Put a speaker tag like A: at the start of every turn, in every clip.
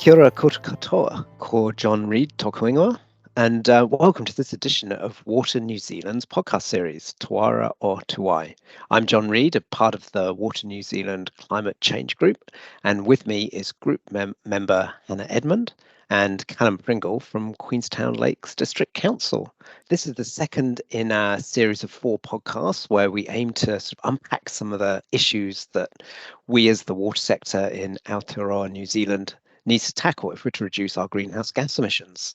A: Kia ora koutou ko John Reid toku ingoa, and welcome to this edition of Water New Zealand's podcast series, Tuara o Tuai. I'm John Reid, a part of the Water New Zealand Climate Change Group, and with me is group member Hannah Edmond and Calum Pringle from Queenstown Lakes District Council. This is the second in a series of 4 podcasts where we aim to sort of unpack some of the issues that we as the water sector in Aotearoa, New Zealand, needs to tackle if we're to reduce our greenhouse gas emissions.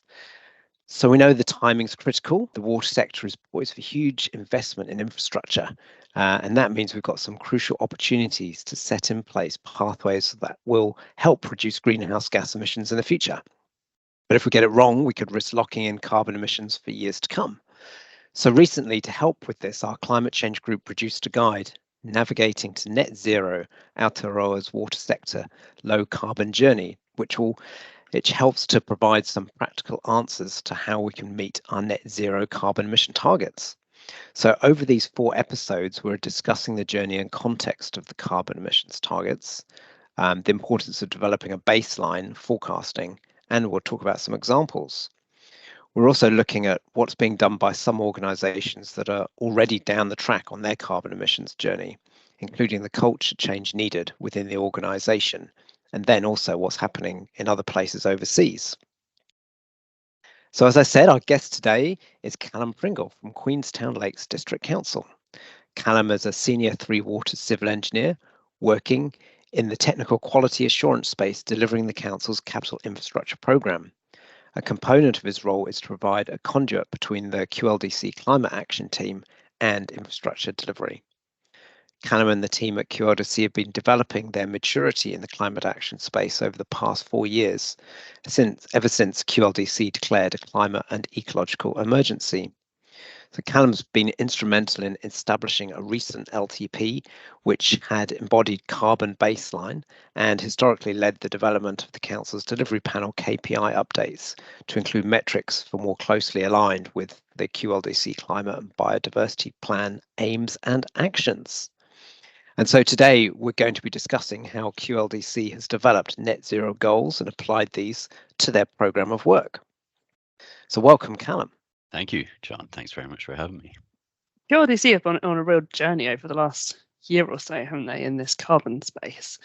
A: So we know the timing's critical. The water sector is poised for huge investment in infrastructure, and that means we've got some crucial opportunities to set in place pathways that will help reduce greenhouse gas emissions in the future. But if we get it wrong, we could risk locking in carbon emissions for years to come. So recently, to help with this, our climate change group produced a guide, Navigating to Net Zero, Aotearoa's Water Sector Low Carbon Journey, which helps to provide some practical answers to how we can meet our net zero carbon emission targets. So over these 4 episodes, we're discussing the journey and context of the carbon emissions targets, the importance of developing a baseline forecasting, and we'll talk about some examples. We're also looking at what's being done by some organisations that are already down the track on their carbon emissions journey, including the culture change needed within the organisation, and then also what's happening in other places overseas. So as I said, our guest today is Calum Pringle from Queenstown Lakes District Council. Calum is a Senior 3 Water Civil Engineer working in the technical quality assurance space, delivering the Council's capital infrastructure programme. A component of his role is to provide a conduit between the QLDC Climate Action Team and infrastructure delivery. Calum and the team at QLDC have been developing their maturity in the climate action space over the past 4 years, ever since QLDC declared a climate and ecological emergency. So Calum's been instrumental in establishing a recent LTP, which had embodied carbon baseline and historically led the development of the Council's delivery panel KPI updates to include metrics for more closely aligned with the QLDC climate and biodiversity plan aims and actions. And so today we're going to be discussing how QLDC has developed net zero goals and applied these to their programme of work. So welcome, Calum.
B: Thank you, John. Thanks very much for having me.
C: QLDC have been on a real journey over the last year or so, haven't they, in this carbon space?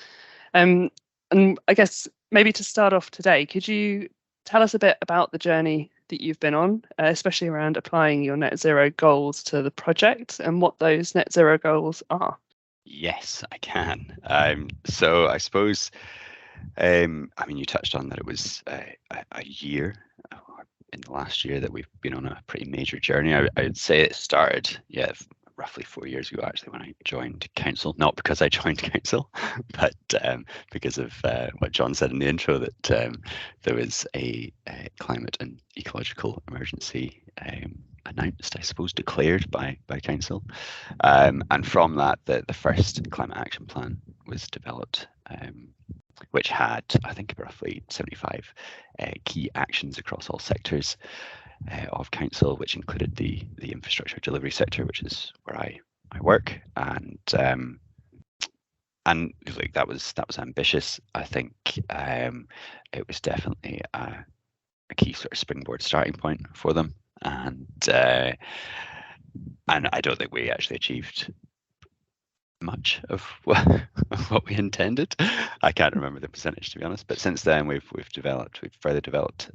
C: And I guess maybe to start off today, could you tell us a bit about the journey that you've been on, especially around applying your net zero goals to the project and what those net zero goals are?
B: Yes, I can. So I suppose, you touched on that it was a year, in the last year, that we've been on a pretty major journey. I would say it started, roughly 4 years ago, actually, when I joined council. Not because I joined council, but because of what John said in the intro, that there was a climate and ecological emergency announced, I suppose, declared by council, and from that the first climate action plan was developed, which had, I think, roughly 75 key actions across all sectors of council, which included the infrastructure delivery sector, which is where I work, and like that was ambitious. I think it was definitely a key sort of springboard starting point for them, and I don't think we actually achieved much of what we intended. I can't remember the percentage, to be honest, but since then we've further developed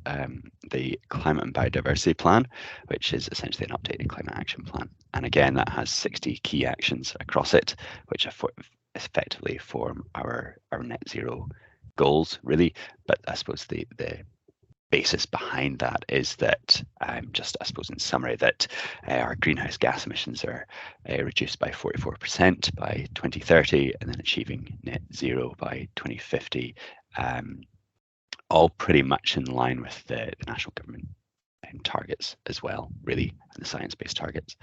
B: the climate and biodiversity plan, which is essentially an updated climate action plan, and again that has 60 key actions across it, which effectively form our net zero goals, really. But I suppose the basis behind that is that, just I suppose in summary, that our greenhouse gas emissions are reduced by 44% by 2030, and then achieving net zero by 2050, all pretty much in line with the national government targets as well, really, and the science-based targets,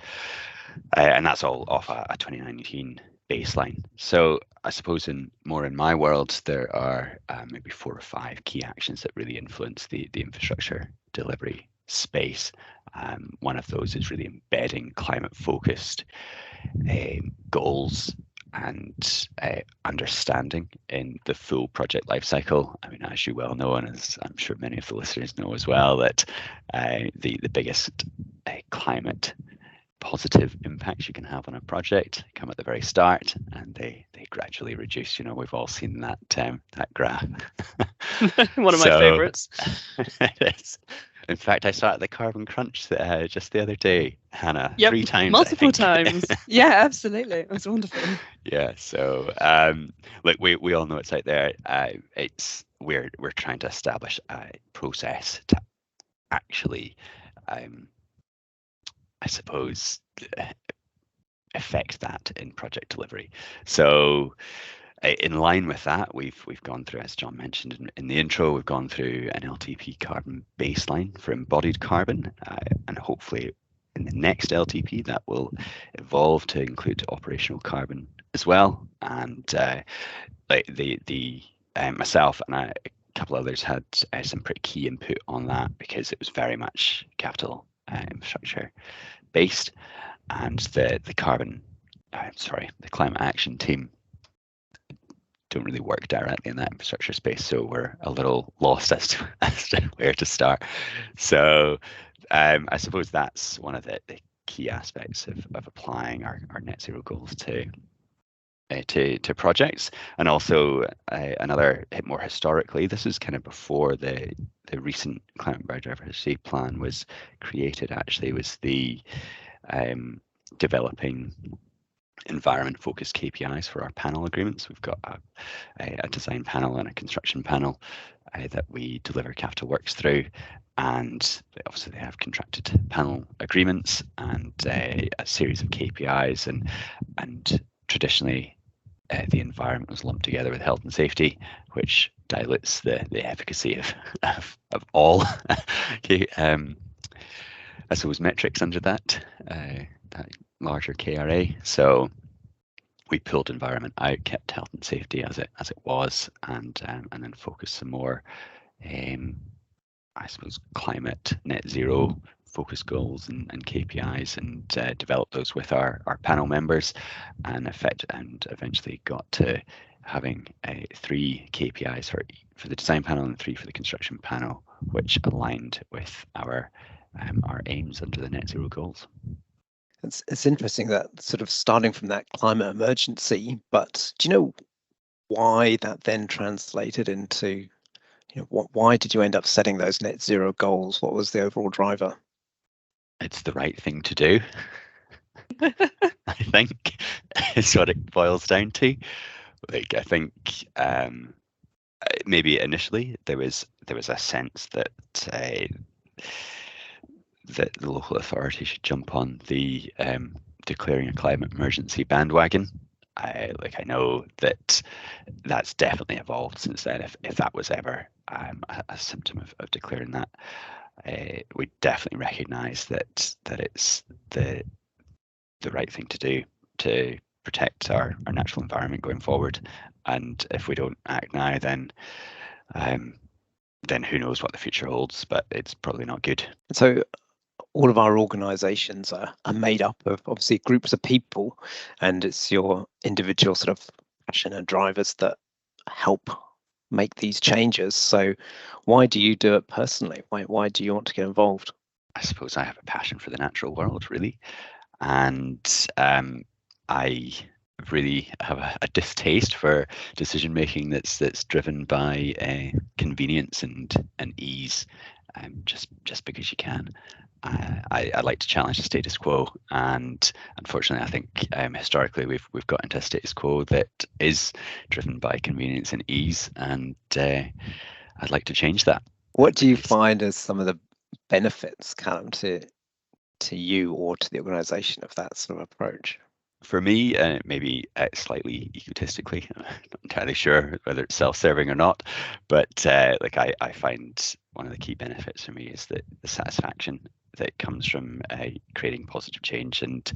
B: and that's all off a 2019 baseline. So I suppose in my world, there are maybe 4 or 5 key actions that really influence the infrastructure delivery space. One of those is really embedding climate-focused goals and understanding in the full project lifecycle. I mean, as you well know, and as I'm sure many of the listeners know as well, that the biggest climate positive impacts you can have on a project come at the very start, and they gradually reduce. You know, we've all seen that graph.
C: One of my favorites.
B: It is. In fact, I started the carbon crunch just the other day, Hannah.
C: Yep,
B: 3 times.
C: multiple times. Yeah, absolutely. It was wonderful.
B: Yeah. So, look, we all know it's out there. We're trying to establish a process to actually, I suppose, affect that in project delivery. So, in line with that, we've gone through, as John mentioned in the intro, we've gone through an LTP carbon baseline for embodied carbon, and hopefully in the next LTP that will evolve to include operational carbon as well. And myself and a couple others had some pretty key input on that, because it was very much capital infrastructure based, and the climate action team don't really work directly in that infrastructure space, so we're a little lost as to where to start. So I suppose that's one of the key aspects of applying our net zero goals to projects. And also another more historically, this is kind of before the recent climate biodiversity plan was created, actually, was the developing environment focused KPIs for our panel agreements. We've got a design panel and a construction panel that we deliver capital works through, and obviously they have contracted panel agreements and a series of KPIs, and traditionally the environment was lumped together with health and safety, which dilutes the efficacy of all I suppose metrics under that larger KRA. So we pulled environment out, kept health and safety as it was, and then focused some more, I suppose, climate net zero focus goals and KPIs, and developed those with our panel members, and eventually got to having 3 KPIs for the design panel and 3 for the construction panel, which aligned with our aims under the net zero goals.
A: It's interesting that sort of starting from that climate emergency, but do you know why that then translated into, why did you end up setting those net zero goals? What was the overall driver?
B: It's the right thing to do. I think is what it boils down to. Like, I think maybe initially there was a sense that that the local authority should jump on the declaring a climate emergency bandwagon. I know that's definitely evolved since then. If that was ever a symptom of declaring that, we definitely recognise that it's the right thing to do to protect our natural environment going forward. And if we don't act now, then who knows what the future holds, but it's probably not good.
A: So all of our organisations are made up of obviously groups of people, and it's your individual sort of passion and drivers that help make these changes. So why do you do it personally? Why do you want to get involved?
B: I suppose I have a passion for the natural world, really, and I really have a distaste for decision making that's driven by convenience and ease, just because you can. I like to challenge the status quo, and unfortunately, I think historically we've got into a status quo that is driven by convenience and ease, and I'd like to change that.
A: What do you find as some of the benefits, Calum, to you or to the organisation of that sort of approach?
B: For me, maybe slightly egotistically, I'm not entirely sure whether it's self-serving or not, but I find one of the key benefits for me is the satisfaction that comes from creating positive change and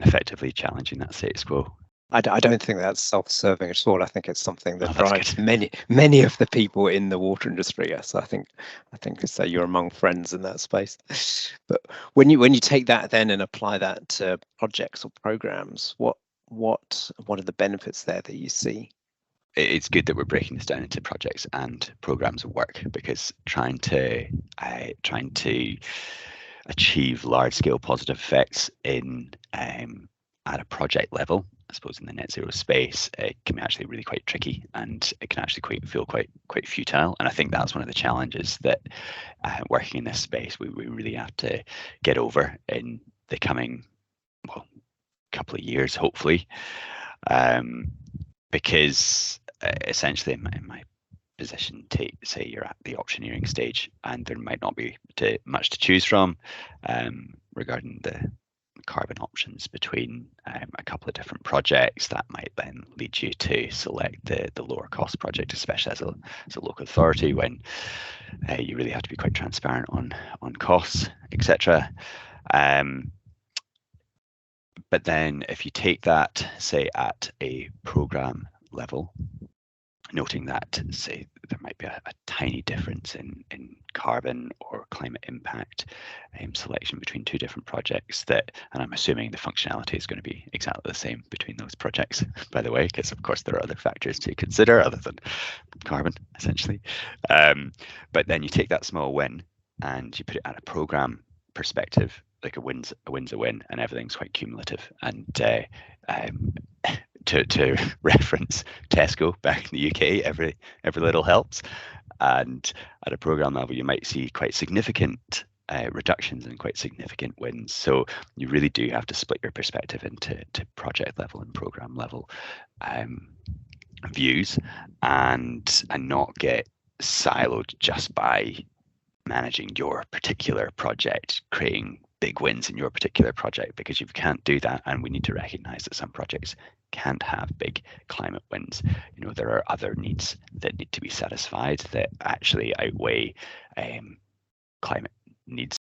B: effectively challenging that status quo.
A: I don't think that's self-serving at all. I think it's something that drives
B: good.
A: many of the people in the water industry. Yes, I think so. You're among friends in that space. But when you take that then and apply that to projects or programs, what what are the benefits there that you see?
B: It's good that we're breaking this down into projects and programs of work, because trying to achieve large-scale positive effects in at a project level, I suppose in the net zero space, it can be actually really quite tricky, and it can actually feel quite futile. And I think that's one of the challenges that working in this space we really have to get over in the coming couple of years, hopefully, because essentially in my position, say you're at the auctioneering stage and there might not be much to choose from regarding the carbon options between a couple of different projects. That might then lead you to select the lower cost project, especially as a local authority, when you really have to be quite transparent on costs, etc. But then if you take that, say, at a program level, noting that, say, there might be a tiny difference in carbon or climate impact selection between two different projects, and I'm assuming the functionality is going to be exactly the same between those projects, by the way, because of course there are other factors to consider other than carbon, essentially. But then you take that small win and you put it at a program perspective, like a win's a win, and everything's quite cumulative. And to reference Tesco back in the UK, every little helps. And at a program level, you might see quite significant reductions and quite significant wins. So you really do have to split your perspective into project level and program level views, and not get siloed just by managing your particular project, creating big wins in your particular project, because you can't do that. And we need to recognize that some projects can't have big climate wins. You know, there are other needs that need to be satisfied that actually outweigh climate needs.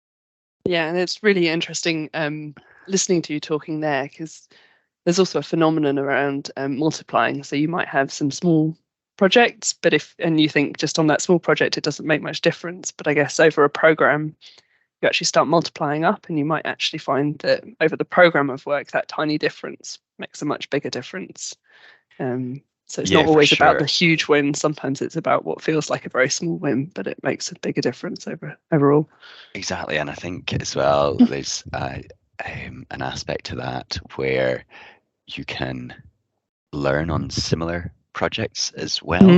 C: Yeah, and it's really interesting listening to you talking there, because there's also a phenomenon around multiplying. So you might have some small projects, but you think just on that small project it doesn't make much difference, but I guess over a program you actually start multiplying up, and you might actually find that over the program of work that tiny difference makes a much bigger difference. So it's not always about the huge win. Sometimes it's about what feels like a very small win, but it makes a bigger difference overall.
B: Exactly, and I think as well there's an aspect to that where you can learn on similar projects as well.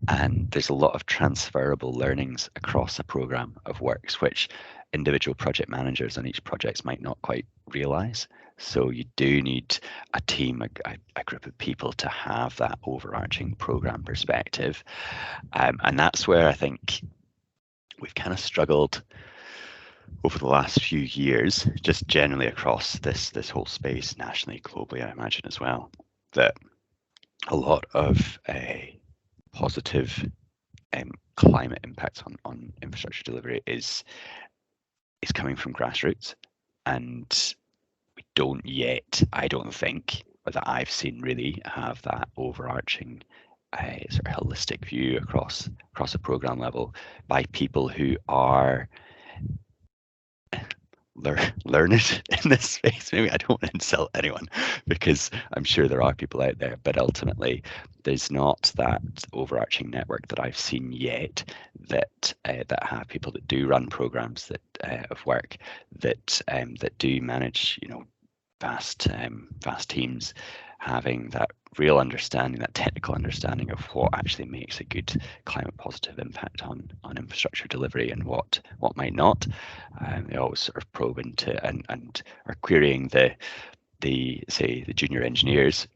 B: And there's a lot of transferable learnings across a program of works, which individual project managers on each project might not quite realize. So you do need a team, a group of people to have that overarching program perspective. And that's where I think we've kind of struggled over the last few years, just generally across this whole space, nationally, globally, I imagine as well, that a lot of positive climate impacts on infrastructure delivery is coming from grassroots, and we don't yet, I don't think, or that I've seen, really have that overarching sort of holistic view across a program level by people who are learned in this space. Maybe I don't want to insult anyone, because I'm sure there are people out there, but ultimately there's not that overarching network that I've seen yet that have people that do run programs that of work that do manage, you know, vast teams, having that real understanding, that technical understanding of what actually makes a good climate positive impact on infrastructure delivery and what might not. They always sort of probe into and are querying the junior engineers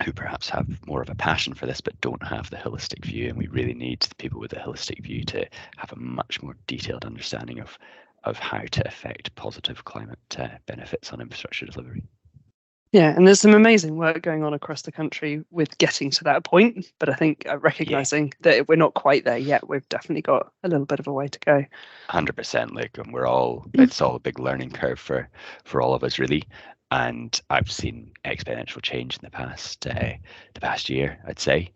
B: who perhaps have more of a passion for this but don't have the holistic view. And we really need the people with a holistic view to have a much more detailed understanding of how to affect positive climate benefits on infrastructure delivery.
C: Yeah, and there's some amazing work going on across the country with getting to that point. But I think recognizing that we're not quite there yet, we've definitely got a little bit of a way to go.
B: 100%, like, and it's all a big learning curve for all of us, really. And I've seen exponential change in the past year, I'd say,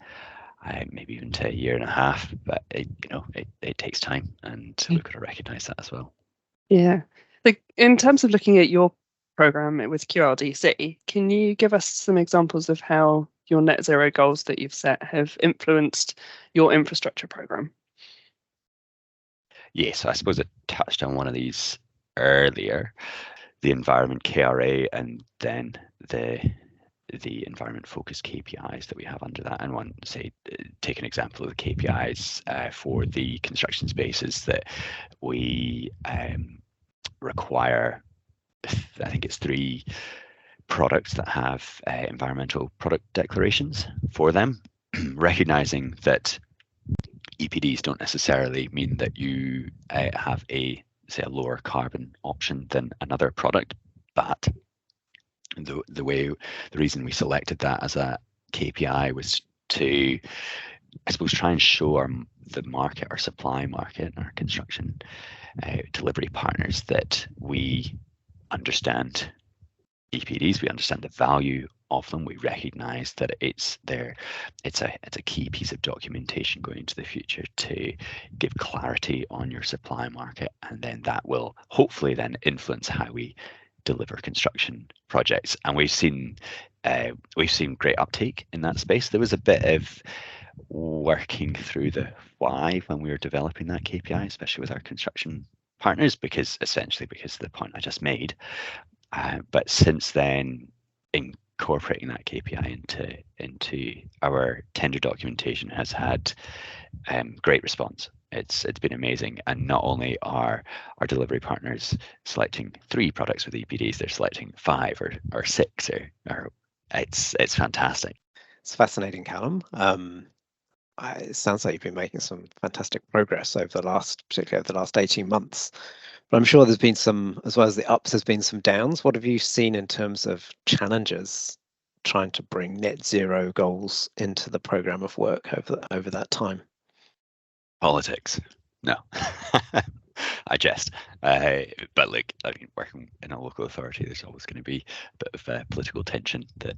B: maybe even to a year and a half. But it takes time, and we've got to recognise that as well.
C: Yeah, like in terms of looking at your program with QRDC. Can you give us some examples of how your net zero goals that you've set have influenced your infrastructure program?
B: Yes, I suppose I touched on one of these earlier, the environment KRA, and then the environment focused KPIs that we have under that. And one, say, take an example of the KPIs for the construction spaces that we require. I think it's 3 products that have environmental product declarations for them, recognizing that EPDs don't necessarily mean that you have a lower carbon option than another product, but the reason we selected that as a KPI was to, I suppose, try and show the market, our supply market, our construction delivery partners that we understand EPDs, we understand the value of them. We recognise that it's a key piece of documentation going into the future to give clarity on your supply market, and then that will hopefully then influence how we deliver construction projects. And we've seen great uptake in that space. There was a bit of working through the why when we were developing that KPI, especially with our construction partners, because of the point I just made. But since then, incorporating that KPI into our tender documentation has had great response. It's been amazing, and not only are our delivery partners selecting 3 products with EPDs, they're selecting 5 or 6, or it's fantastic.
A: It's fascinating, Calum. It sounds like you've been making some fantastic progress particularly over the last 18 months. But I'm sure there's been some, as well as the ups, there's been some downs. What have you seen in terms of challenges trying to bring net zero goals into the program of work over that time?
B: Politics. No, I jest. But look, I mean, working in a local authority, there's always going to be a bit of political tension that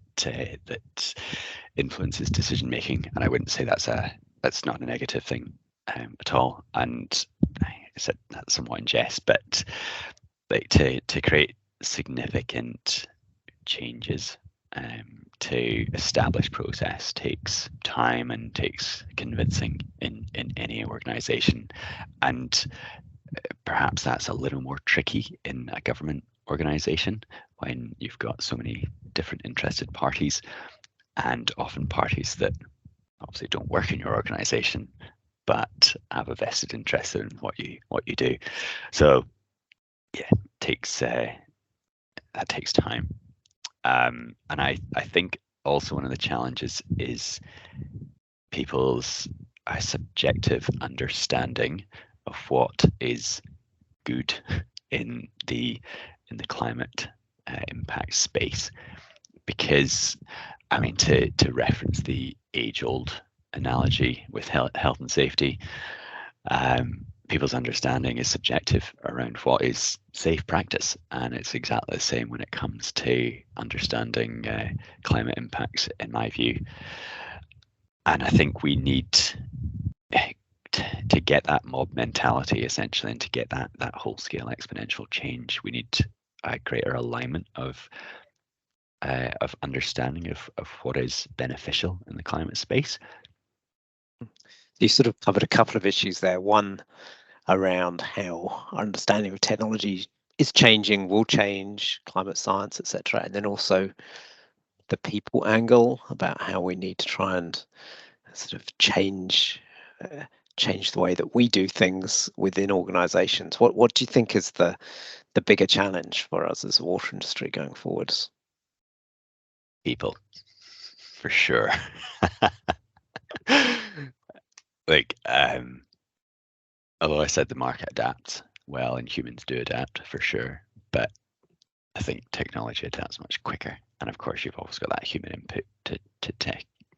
B: influences decision making, and I wouldn't say that's not a negative thing at all. And I said that somewhat in jest, but like to create significant changes to establish process takes time and takes convincing in any organization, and perhaps that's a little more tricky in a government organization when you've got so many different interested parties, and often parties that obviously don't work in your organization but have a vested interest in what you do. So yeah, that takes time. And I think also one of the challenges is people's subjective understanding of what is good in the climate impact space. Because, I mean, to reference the age-old analogy with health and safety, people's understanding is subjective around what is safe practice, and it's exactly the same when it comes to understanding climate impacts, in my view. And I think we need to get that mob mentality, essentially, and to get that whole scale exponential change, we need a greater alignment of understanding of what is beneficial in the climate space.
A: You sort of covered a couple of issues there. One around how our understanding of technology is changing, will change, climate science, etc. And then also the people angle about how we need to try and sort of change the way that we do things within organizations. What do you think is the bigger challenge for us as a water industry going forwards?
B: People, for sure. Like, although I said the market adapts well and humans do adapt for sure, but I think technology adapts much quicker. And of course, you've always got that human input to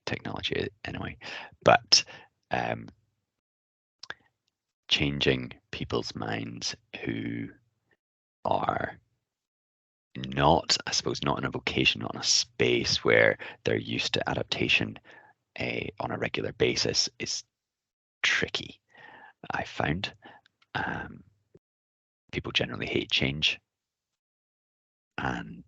B: technology anyway. But changing people's minds who are not in a vocation, not in a space where they're used to adaptation on a regular basis is tricky, I found. People generally hate change, and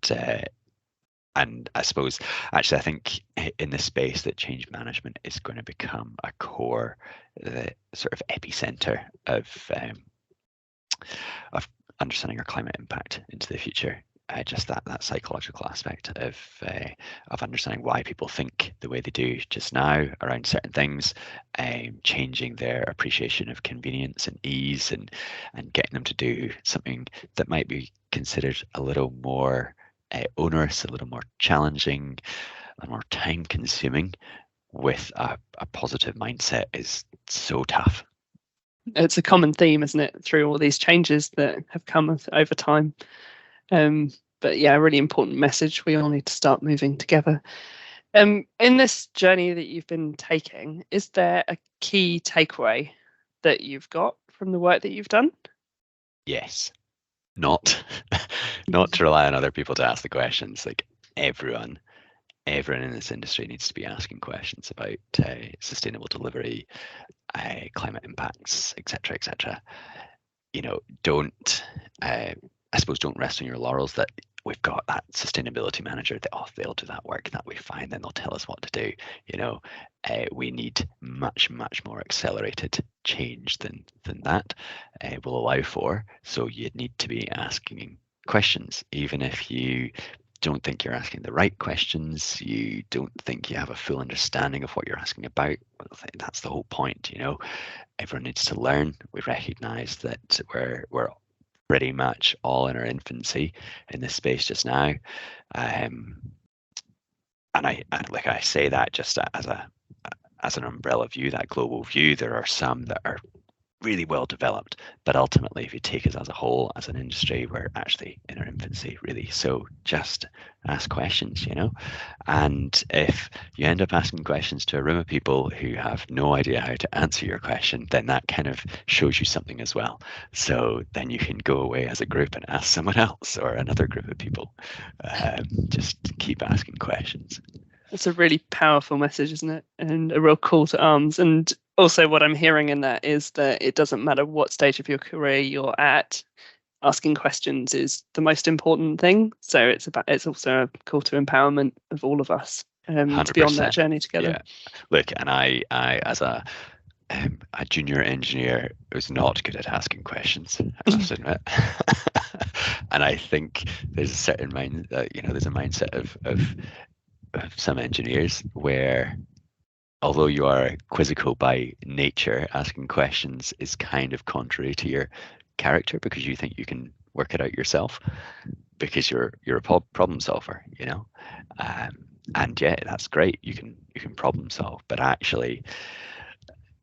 B: I suppose, actually, I think in this space that change management is going to become a core, the sort of epicenter of understanding our climate impact into the future. Just that psychological aspect of understanding why people think the way they do just now around certain things, changing their appreciation of convenience and ease, and getting them to do something that might be considered a little more onerous, a little more challenging, and more time consuming with a positive mindset is so tough.
C: It's a common theme, isn't it, through all these changes that have come over time. But yeah, a really important message. We all need to start moving together. In this journey that you've been taking, is there a key takeaway that you've got from the work that you've done?
B: Yes. Not to rely on other people to ask the questions. Like everyone in this industry needs to be asking questions about sustainable delivery, climate impacts, etc., etc. Don't rest on your laurels that we've got that sustainability manager that they'll do that work, that we find, then they'll tell us what to do. We need much more accelerated change than that will allow for. So you need to be asking questions, even if you don't think you're asking the right questions, you don't think you have a full understanding of what you're asking about. Well, that's the whole point. Everyone needs to learn. We recognize that we're pretty much all in our infancy in this space just now, and I say that just as an umbrella view, that global view. There are some that are really well developed, but ultimately, if you take us as a whole, as an industry, we're actually in our infancy, really. So just ask questions, and if you end up asking questions to a room of people who have no idea how to answer your question, then that kind of shows you something as well. So then you can go away as a group and ask someone else or another group of people. Just keep asking questions.
C: It's a really powerful message, isn't it? And a real call to arms. And also what I'm hearing in that is that it doesn't matter what stage of your career you're at, asking questions is the most important thing. So it's also a call to empowerment of all of us to be on that journey together.
B: Yeah. Look, and I as a junior engineer was not good at asking questions, I must admit. And I think there's a certain there's a mindset of some engineers where, although you are quizzical by nature, asking questions is kind of contrary to your character, because you think you can work it out yourself because you're a problem solver, and yeah, that's great. You can problem solve, but actually,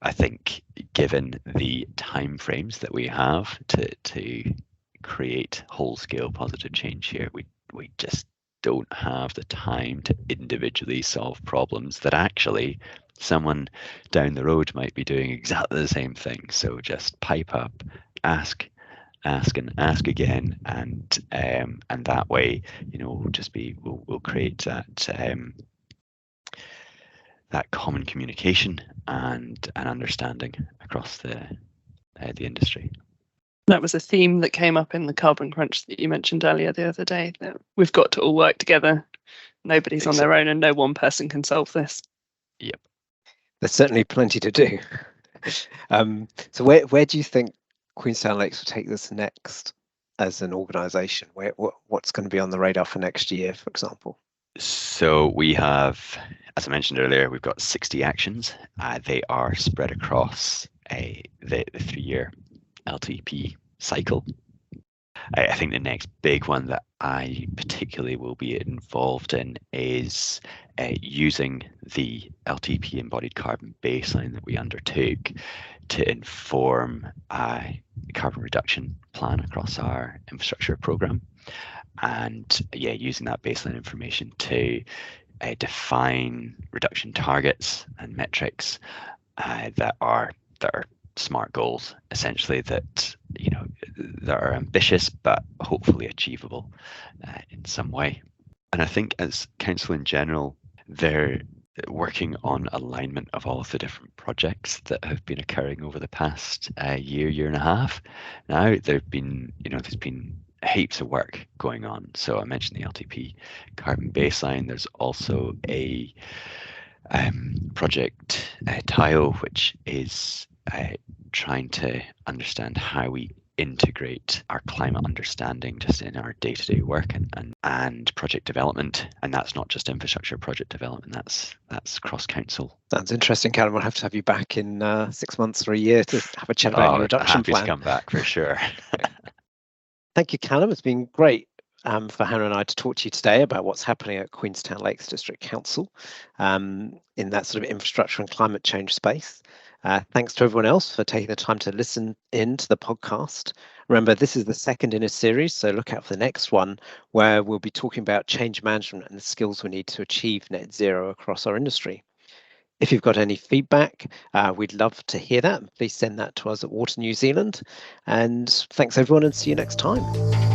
B: I think given the time frames that we have to create whole scale positive change here, we just don't have the time to individually solve problems that actually someone down the road might be doing exactly the same thing. So just pipe up, ask and ask again, and that way, we'll create that common communication and an understanding across the industry.
C: That was a theme that came up in the carbon crunch that you mentioned earlier the other day, that we've got to all work together. Nobody's on their own, and no one person can solve this.
B: Yep.
A: There's certainly plenty to do. So where do you think Queenstown Lakes will take this next as an organisation? What's going to be on the radar for next year, for example?
B: So we have, as I mentioned earlier, we've got 60 actions. They are spread across the 3-year LTP cycle. I think the next big one that I particularly will be involved in is using the LTP embodied carbon baseline that we undertook to inform a carbon reduction plan across our infrastructure program, and using that baseline information to define reduction targets and metrics that are smart goals, essentially, that are ambitious but hopefully achievable in some way. And I think as council in general, they're working on alignment of all of the different projects that have been occurring over the past year and a half. Now there's been heaps of work going on. So I mentioned the LTP carbon baseline. There's also a project TIO, which is trying to understand how we integrate our climate understanding just in our day-to-day work and project development. And that's not just infrastructure project development, that's cross-council.
A: Sounds interesting, Calum. We'll have to have you back in 6 months or a year to have a chat about your reduction
B: happy
A: plan.
B: to come back for sure.
A: Thank you, Calum. It's been great for Hannah and I to talk to you today about what's happening at Queenstown Lakes District Council in that sort of infrastructure and climate change space. Thanks to everyone else for taking the time to listen in to the podcast. Remember, this is the second in a series, so look out for the next one, where we'll be talking about change management and the skills we need to achieve net zero across our industry. If you've got any feedback, we'd love to hear that. Please send that to us at Water New Zealand. And thanks, everyone, and see you next time.